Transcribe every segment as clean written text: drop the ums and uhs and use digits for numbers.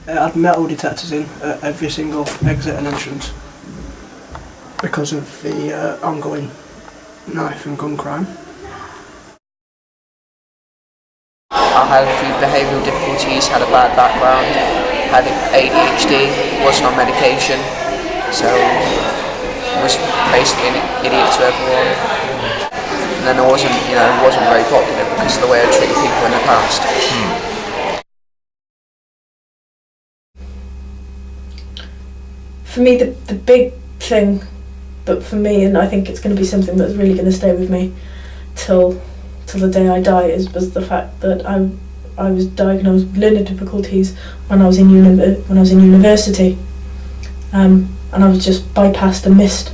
It had metal detectors in at every single exit and entrance because of the ongoing knife and gun crime. I had a few behavioural difficulties, had a bad background, had ADHD, wasn't on medication, so was basically an idiot to everyone. And then I wasn't very popular because of the way I treated people in the past. For me, the big thing, but for me, and I think it's going to be something that's really going to stay with me till the day I die, was the fact that I was diagnosed with learning difficulties when I was in university, and I was just bypassed and missed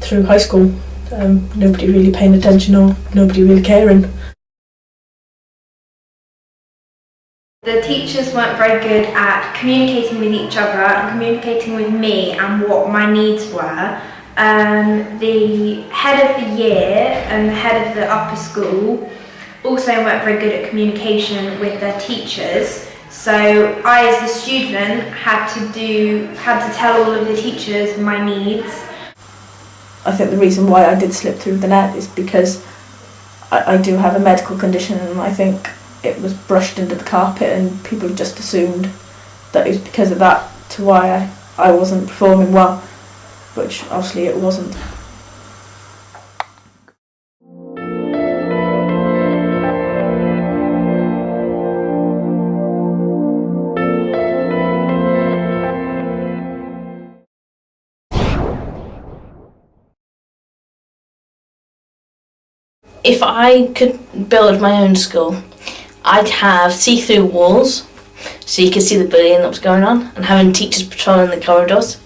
through high school. Nobody really paying attention or nobody really caring. The teachers weren't very good at communicating with each other and communicating with me and what my needs were. The head of the year and the head of the upper school also weren't very good at communication with their teachers. So I, as a student, had to tell all of the teachers my needs. I think the reason why I did slip through the net is because I do have a medical condition, and I think it was brushed under the carpet and people just assumed that it was because of that to why I wasn't performing well, which obviously it wasn't. If I could build my own school, I'd have see-through walls so you could see the bullying that was going on, and having teachers patrolling the corridors.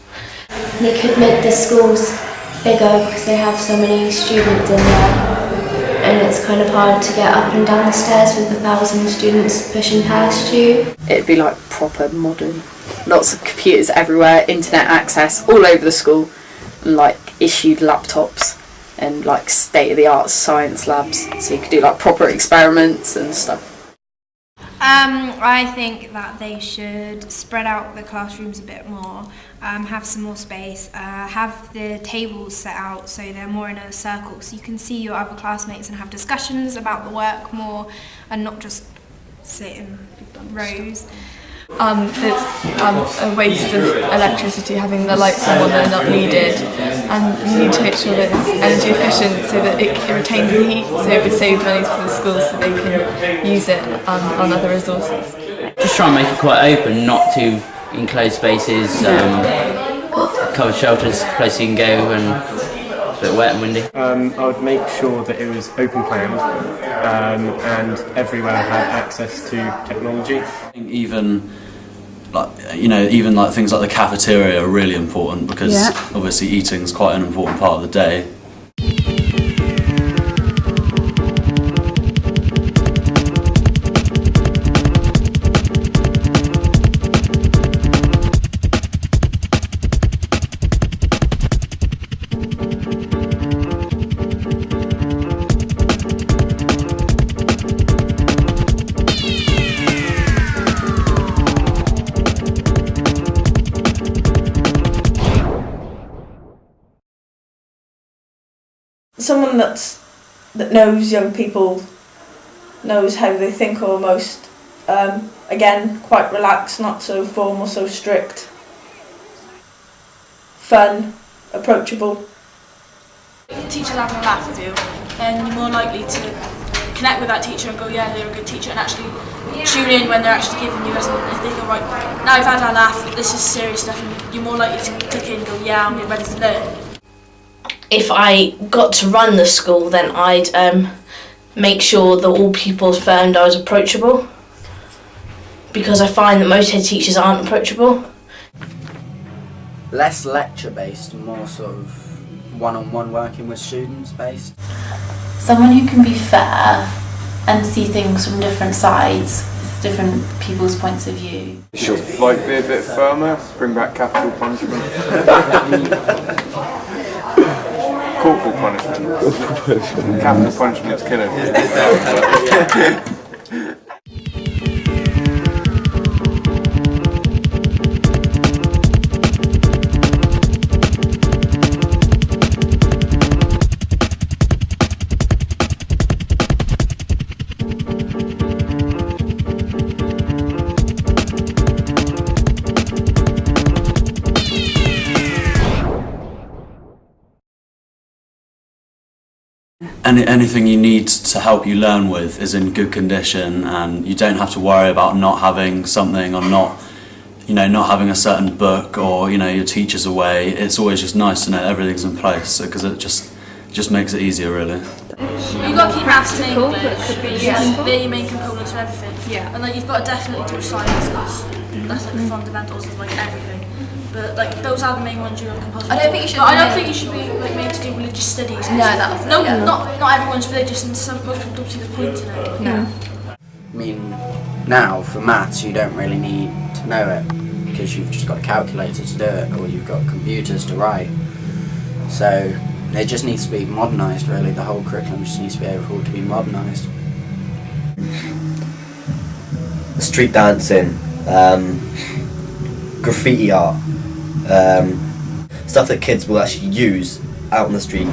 They could make the schools bigger because they have so many students in there, and it's kind of hard to get up and down the stairs with 1,000 students pushing past you. It'd be like proper modern. Lots of computers everywhere, internet access all over the school, and like issued laptops and like state-of-the-art science labs, so you could do like proper experiments and stuff. I think that they should spread out the classrooms a bit more, have some more space, have the tables set out so they're more in a circle so you can see your other classmates and have discussions about the work more and not just sit in rows. It's a waste of electricity having the lights on when they're not needed, and you need to make sure that it's energy efficient so that it retains the heat, so it would save money for the schools so they can use it on other resources. Just try and make it quite open, not too enclosed spaces, covered shelters, place you can go, and it's a bit wet and windy. I would make sure that it was open plan and everywhere had access to technology. Even things like the cafeteria are really important because obviously eating is quite an important part of the day. Someone that knows young people, knows how they think almost. Again, quite relaxed, not so formal, so strict. Fun, approachable. If the teacher's having a laugh with you, then you're more likely to connect with that teacher and go, yeah, they're a good teacher, and actually tune in when they're actually giving you lessons. If they go, right, now I've had our laugh, this is serious stuff, and you're more likely to click in and go, yeah, I'm ready to learn. If I got to run the school, then I'd make sure that all pupils found I was approachable, because I find that most head teachers aren't approachable. Less lecture based, more sort of one-on-one working with students based. Someone who can be fair and see things from different sides, different people's points of view. Should be a bit firmer, bring back capital punishment. Corporal punishment. Capital punishment is killing. Anything you need to help you learn with is in good condition, and you don't have to worry about not having something or not having a certain book, or your teacher's away. It's always just nice to know everything's in place, because it just makes it easier, really. You've got to keep maths and English. They're your main components of everything. Yeah. And you've got to definitely do science, because that's the fundamentals of everything. But those are the main ones you're compulsory. I don't think you should. I don't think you should be made to do religious studies. Not everyone's religious, and most people don't see the point in it. No. I mean, now for maths you don't really need to know it, because you've just got a calculator to do it, or you've got computers to write. So it just needs to be modernised, really. The whole curriculum just needs to be overhauled to be modernised. Street dancing, graffiti art, stuff that kids will actually use out on the street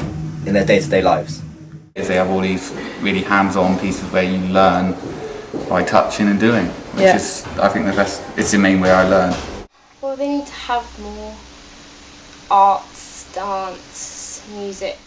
in their day-to-day lives. They have all these really hands-on pieces where you learn by touching and doing, which is, I think, it's the main way I learn. Well, they need to have more arts, dance, music,